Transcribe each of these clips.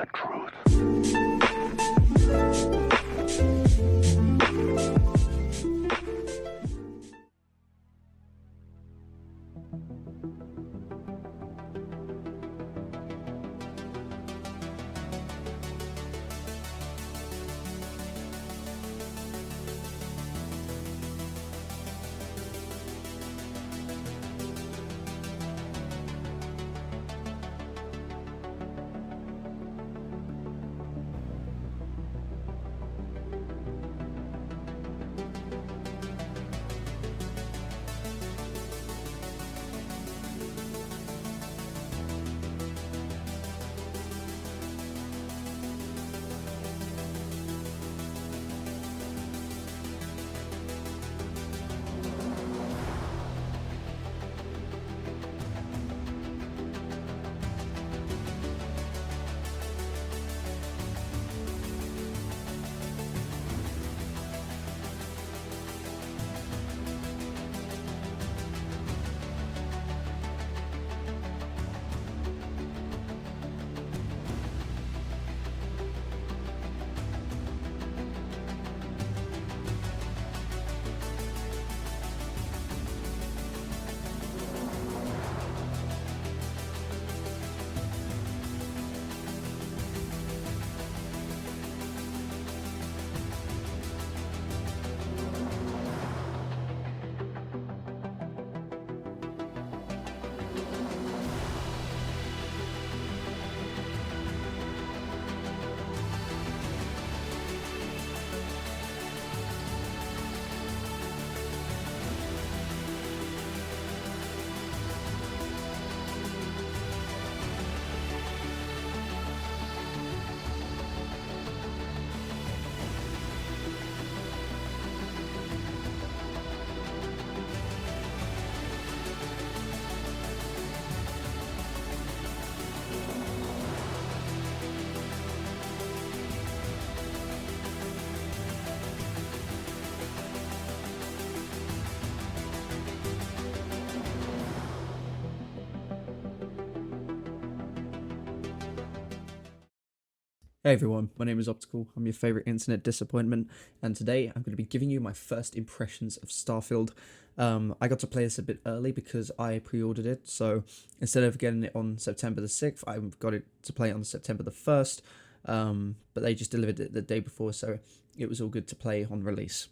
the truth. Hey everyone, my name is Optical, I'm your favourite internet disappointment, and today I'm going to be giving you my first impressions of Starfield. I got to play this a bit early because I pre-ordered it, so instead of getting it on September the 6th, I got it to play on September the 1st, but they just delivered it the day before, so it was all good to play on release.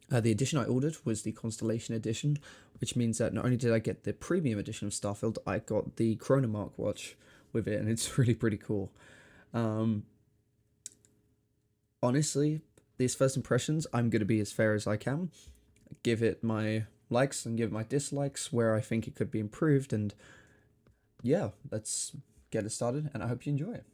The edition I ordered was the Constellation edition, which means that not only did I get the premium edition of Starfield, I got the Chronomark watch with it, and it's really pretty cool. Honestly, these first impressions, I'm going to be as fair as I can. Give it my likes and give it my dislikes where I think it could be improved. And yeah, let's get it started, and I hope you enjoy it.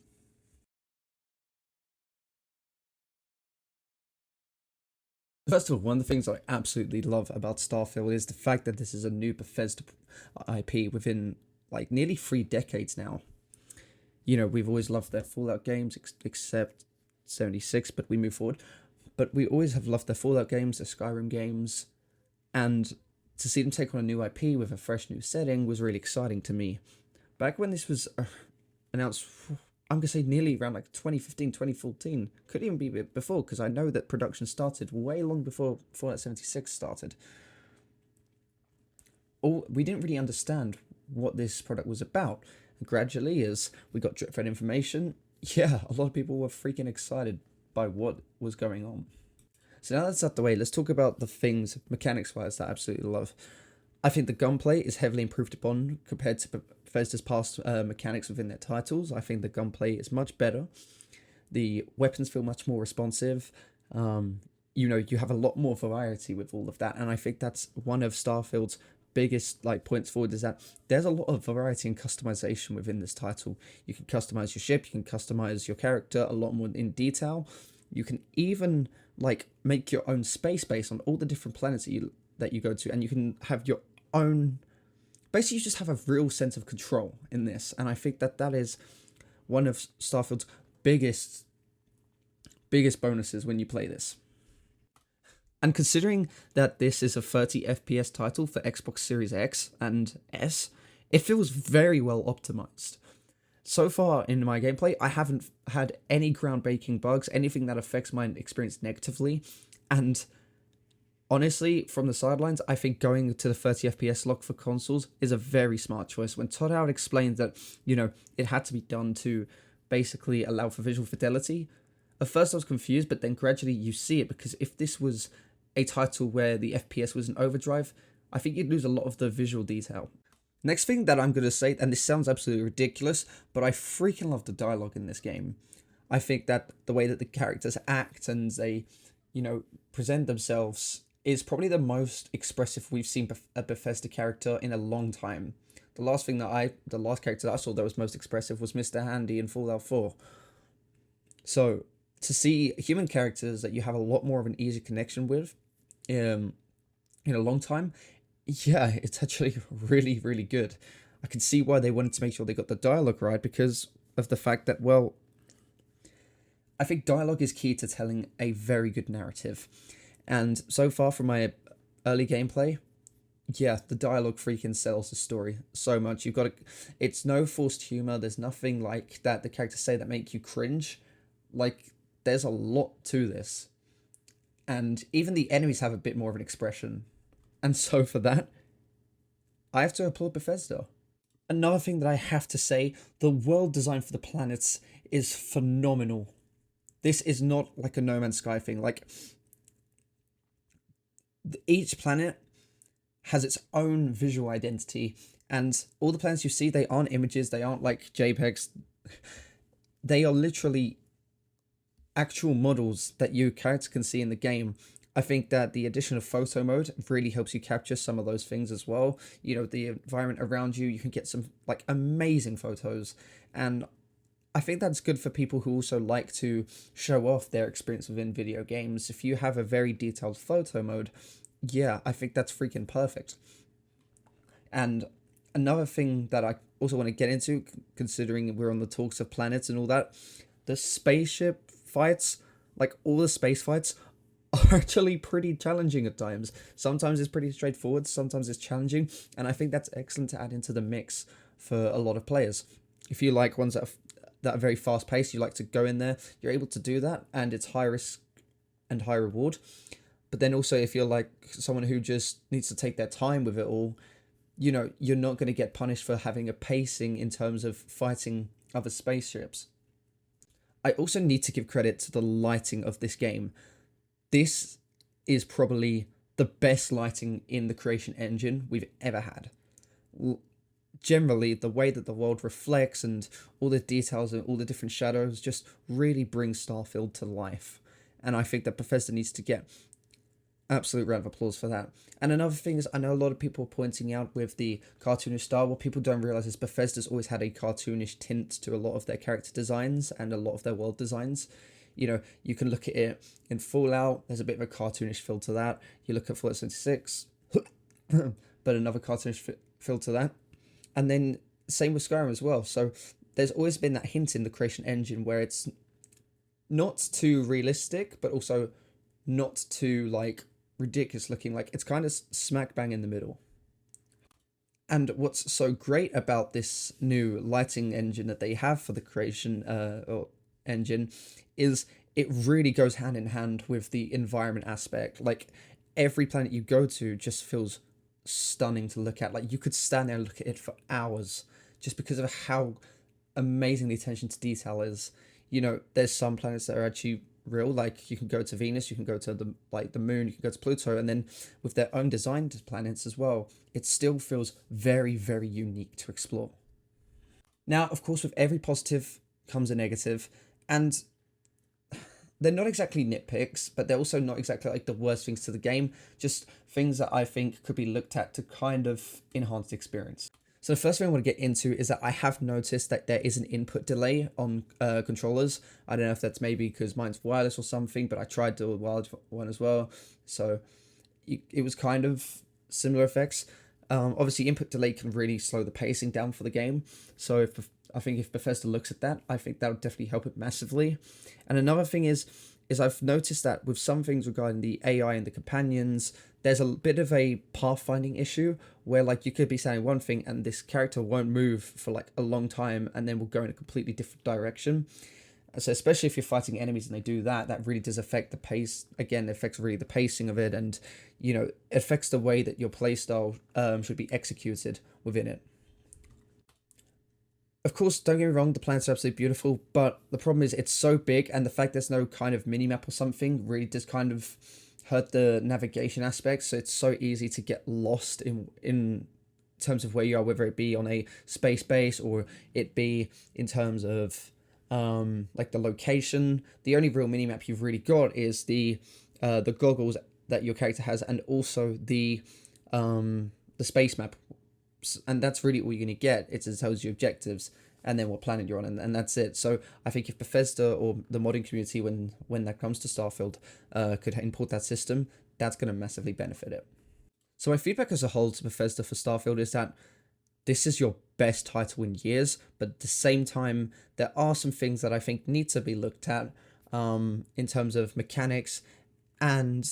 First of all, one of the things I absolutely love about Starfield is the fact that this is a new Bethesda IP within like nearly 3 decades now. You know, we've always loved their Fallout games, except 76, but we move forward. But we always have loved their Fallout games, their Skyrim games, and to see them take on a new IP with a fresh new setting was really exciting to me. Back when this was announced, I'm going to say nearly around like 2015, 2014, could even be before, because I know that production started way long before Fallout 76 started. We didn't really understand what this product was about. Gradually, as we got drip fed information, yeah, a lot of people were freaking excited by what was going on. So now that's out the way, let's talk about the things mechanics-wise that I absolutely love. I think the gunplay is heavily improved upon compared to Bethesda's past mechanics within their titles. I think the gunplay is much better. The weapons feel much more responsive. You know, you have a lot more variety with all of that, and I think that's one of Starfield's biggest like points forward, is that there's a lot of variety and customization within this title. You can customize your ship, you can customize your character a lot more in detail. You can even like make your own space based on all the different planets that you go to, and you can have your own, basically you just have a real sense of control in this, and I think that that is one of Starfield's biggest bonuses when you play this. And considering that this is a 30 FPS title for Xbox Series X and S, it feels very well optimized. So far in my gameplay, I haven't had any groundbreaking bugs, anything that affects my experience negatively, and honestly, from the sidelines, I think going to the 30 FPS lock for consoles is a very smart choice. When Todd Howard explained that, it had to be done to basically allow for visual fidelity, at first I was confused, but then gradually you see it, because if this was a title where the FPS was in overdrive, I think you'd lose a lot of the visual detail. Next thing that I'm going to say, and this sounds absolutely ridiculous, but I freaking love the dialogue in this game. I think that the way that the characters act and they, present themselves is probably the most expressive we've seen a Bethesda character in a long time. The last character that I saw that was most expressive was Mr. Handy in Fallout 4. So, to see human characters that you have a lot more of an easy connection with in a long time, yeah, it's actually really, really good. I can see why they wanted to make sure they got the dialogue right, because of the fact that, well, I think dialogue is key to telling a very good narrative. And so far from my early gameplay, yeah, the dialogue freaking sells the story so much. It's no forced humor. There's nothing like that the characters say that make you cringe. Like, there's a lot to this. And even the enemies have a bit more of an expression. And so for that, I have to applaud Bethesda. Another thing that I have to say, the world design for the planets is phenomenal. This is not like a No Man's Sky thing. Like, each planet has its own visual identity, and all the planets you see, they aren't images, they aren't like JPEGs. They are literally actual models that your character can see in the game. I think that the addition of photo mode really helps you capture some of those things as well. The environment around you, you can get some like amazing photos, and I think that's good for people who also like to show off their experience within video games. If you have a very detailed photo mode, yeah, I think that's freaking perfect. And another thing that I also want to get into, considering we're on the talks of planets and all that, the spaceship fights, like all the space fights, are actually pretty challenging at times. Sometimes it's pretty straightforward, sometimes it's challenging, and I think that's excellent to add into the mix for a lot of players. If you like ones that are very fast paced, you like to go in there, you're able to do that, and it's high risk and high reward. But then also, if you're like someone who just needs to take their time with it all, you're not going to get punished for having a pacing in terms of fighting other spaceships. I also need to give credit to the lighting of this game. This is probably the best lighting in the Creation Engine we've ever had. Generally, the way that the world reflects and all the details and all the different shadows just really brings Starfield to life. And I think that Bethesda needs to get absolute round of applause for that. And another thing is, I know a lot of people are pointing out with the cartoonish style, what people don't realize is Bethesda's always had a cartoonish tint to a lot of their character designs and a lot of their world designs. You can look at it in Fallout, there's a bit of a cartoonish feel to that. You look at Fallout 76, but another cartoonish feel to that. And then same with Skyrim as well. So there's always been that hint in the Creation Engine where it's not too realistic, but also not too like ridiculous looking. Like, it's kind of smack bang in the middle. And what's so great about this new lighting engine that they have for the Creation engine is it really goes hand in hand with the environment aspect. Like, every planet you go to just feels stunning to look at. Like, you could stand there and look at it for hours just because of how amazing the attention to detail is. There's some planets that are actually real, like you can go to Venus, you can go to the moon, you can go to Pluto, and then with their own designed planets as well, it still feels very, very unique to explore. Now, of course, with every positive comes a negative, and they're not exactly nitpicks, but they're also not exactly like the worst things to the game, just things that I think could be looked at to kind of enhance the experience. So the first thing I want to get into is that I have noticed that there is an input delay on controllers. I don't know if that's maybe because mine's wireless or something, but I tried the wired one as well. So it was kind of similar effects. Obviously, input delay can really slow the pacing down for the game. So I think if Bethesda looks at that, I think that would definitely help it massively. And another thing is, is I've noticed that with some things regarding the AI and the companions, there's a bit of a pathfinding issue where like you could be saying one thing and this character won't move for like a long time and then will go in a completely different direction. So especially if you're fighting enemies and they do that, that really does affect the pace. Again, it affects really the pacing of it, and it affects the way that your playstyle should be executed within it. Of course, don't get me wrong, the planets are absolutely beautiful, but the problem is it's so big, and the fact there's no kind of mini map or something really does kind of hurt the navigation aspects. So it's so easy to get lost in terms of where you are, whether it be on a space base or it be in terms of like the location. The only real mini map you've really got is the goggles that your character has, and also the space map, and that's really all you're going to get. It tells you objectives and then what planet you're on, and that's it. So I think if Bethesda or the modding community, when that comes to Starfield, could import that system, that's going to massively benefit it. So my feedback as a whole to Bethesda for Starfield is that this is your best title in years, but at the same time, there are some things that I think need to be looked at in terms of mechanics and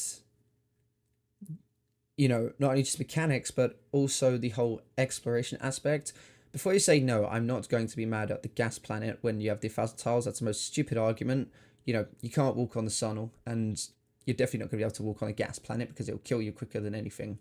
not only just mechanics, but also the whole exploration aspect. Before you say no, I'm not going to be mad at the gas planet when you have the 1,000 tiles. That's the most stupid argument. You can't walk on the sun, and you're definitely not going to be able to walk on a gas planet because it'll kill you quicker than anything.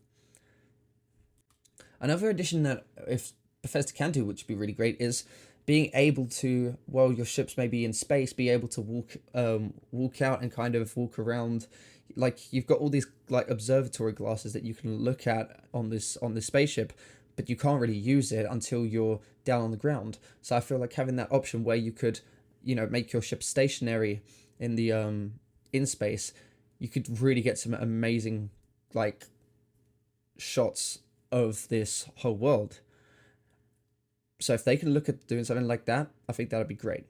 Another addition that if Bethesda can do, which would be really great, is being able to, while your ships may be in space, be able to walk out and kind of walk around. Like you've got all these like observatory glasses that you can look at on this spaceship, but you can't really use it until you're down on the ground. So I feel like having that option where you could, make your ship stationary in the in space, you could really get some amazing like shots of this whole world. So if they can look at doing something like that, I think that'd be great.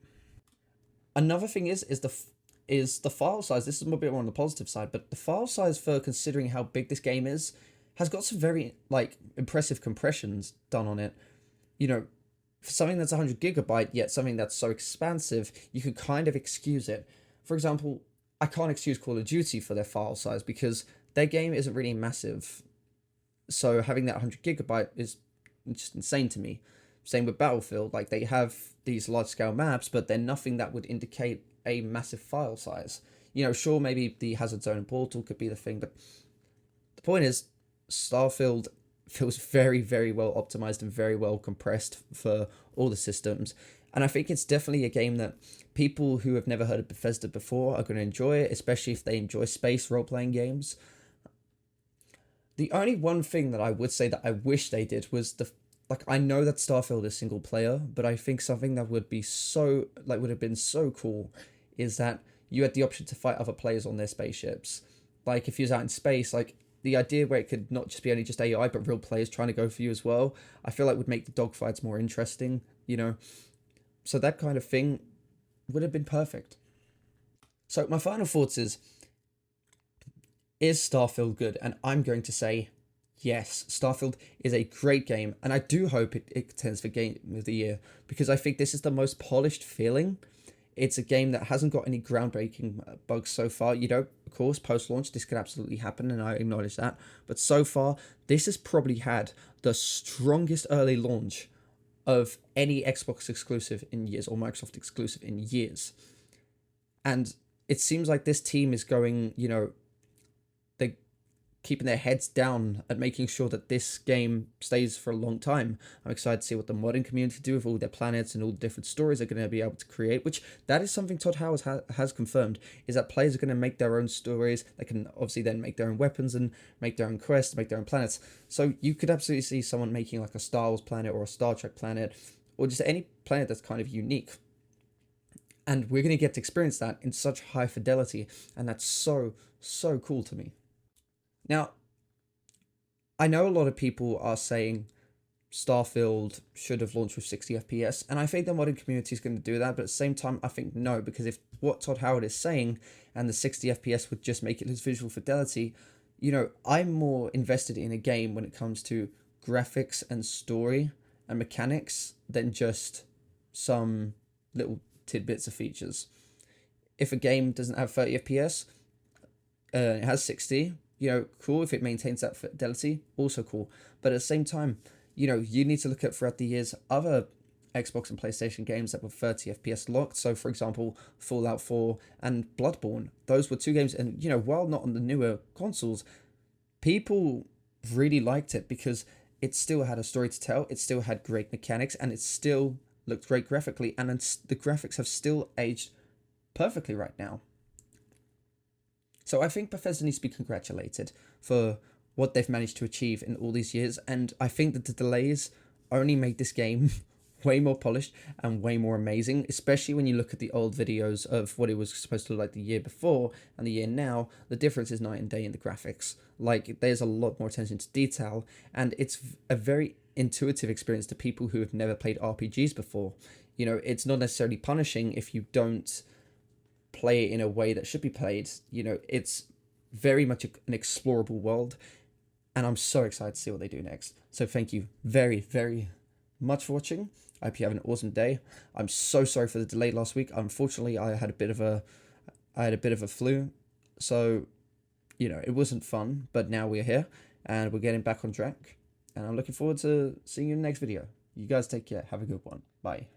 Another thing is the file size. This is a bit more on the positive side, but the file size, for considering how big this game is, has got some very like impressive compressions done on it. For something that's 100 gigabyte, yet something that's so expansive, you could kind of excuse it. For example, I can't excuse Call of Duty for their file size because their game isn't really massive. So having that 100 gigabyte is just insane to me. Same with Battlefield, like they have these large scale maps, but they're nothing that would indicate a massive file size. Sure, maybe the Hazard Zone and Portal could be the thing, but the point is, Starfield feels very, very well optimized and very well compressed for all the systems. And I think it's definitely a game that people who have never heard of Bethesda before are going to enjoy it, especially if they enjoy space role playing games. The only one thing that I would say that I wish they did was I know that Starfield is single player, but I think something that would have been so cool is that you had the option to fight other players on their spaceships. Like if you was out in space, like the idea where it could not just be only just AI, but real players trying to go for you as well, I feel like would make the dogfights more interesting, So that kind of thing would have been perfect. So my final thoughts is Starfield good? And I'm going to say yes, Starfield is a great game, and I do hope it contends for Game of the Year, because I think this is the most polished feeling. It's a game that hasn't got any groundbreaking bugs so far. Of course, post-launch, this could absolutely happen, and I acknowledge that. But so far, this has probably had the strongest early launch of any Xbox exclusive in years, or Microsoft exclusive in years. And it seems like this team is going, they keeping their heads down and making sure that this game stays for a long time. I'm excited to see what the modding community do with all their planets and all the different stories they're going to be able to create, which that is something Todd Howard has confirmed, is that players are going to make their own stories. They can obviously then make their own weapons and make their own quests, make their own planets. So you could absolutely see someone making like a Star Wars planet or a Star Trek planet, or just any planet that's kind of unique. And we're going to get to experience that in such high fidelity, and that's so, so cool to me. Now, I know a lot of people are saying Starfield should have launched with 60 FPS, and I think the modding community is going to do that, but at the same time, I think no, because if what Todd Howard is saying, and the 60 FPS would just make it lose visual fidelity, I'm more invested in a game when it comes to graphics and story and mechanics than just some little tidbits of features. if a game doesn't have 30 FPS, it has 60, cool. If it maintains that fidelity, also cool. But at the same time, you need to look at throughout the years other Xbox and PlayStation games that were 30 FPS locked. So, for example, Fallout 4 and Bloodborne. Those were two games, and while not on the newer consoles, people really liked it because it still had a story to tell. It still had great mechanics, and it still looked great graphically. And the graphics have still aged perfectly right now. So I think Bethesda needs to be congratulated for what they've managed to achieve in all these years, and I think that the delays only made this game way more polished and way more amazing, especially when you look at the old videos of what it was supposed to look like the year before and the year now. The difference is night and day in the graphics. Like, there's a lot more attention to detail, and it's a very intuitive experience to people who have never played RPGs before. It's not necessarily punishing if you don't play it in a way that should be played. It's very much an explorable world, and I'm so excited to see what they do next. So thank you very, very much for watching. I hope you have an awesome day. I'm so sorry for the delay last week. Unfortunately, I had a bit of a flu, so it wasn't fun. But now we're here and we're getting back on track, and I'm looking forward to seeing you in the next video. You guys take care. Have a good one. Bye.